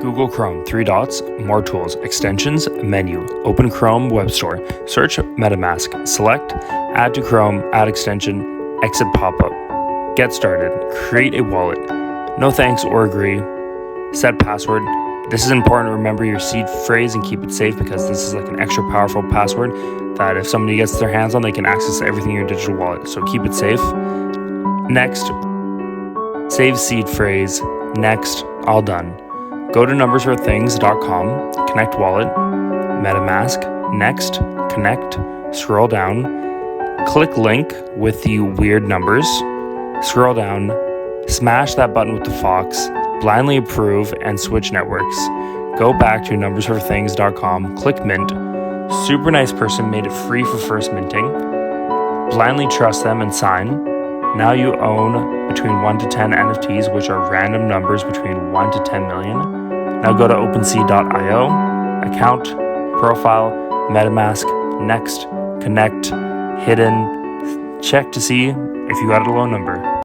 Google Chrome, 3 dots, more tools, extensions, menu, open Chrome web store, search MetaMask, select, add to Chrome, add extension, exit pop-up. Get started, create a wallet. No thanks or agree. Set password. This is important to remember your seed phrase and keep it safe because this is like an extra powerful password that if somebody gets their hands on, they can access everything in your digital wallet. So keep it safe. Next, save seed phrase. Next, all done. Go to numbersforthings.com, connect wallet, MetaMask, next, connect, scroll down, click link with the weird numbers, scroll down, smash that button with the fox, blindly approve, and switch networks. Go back to numbersforthings.com, click mint. Super nice person made it free for first minting. Blindly trust them and sign. Now you own between 1 to 10 NFTs, which are random numbers between 1 to 10 million. Now go to OpenSea.io, account, profile, MetaMask, next, connect, hidden, check to see if you got a low number.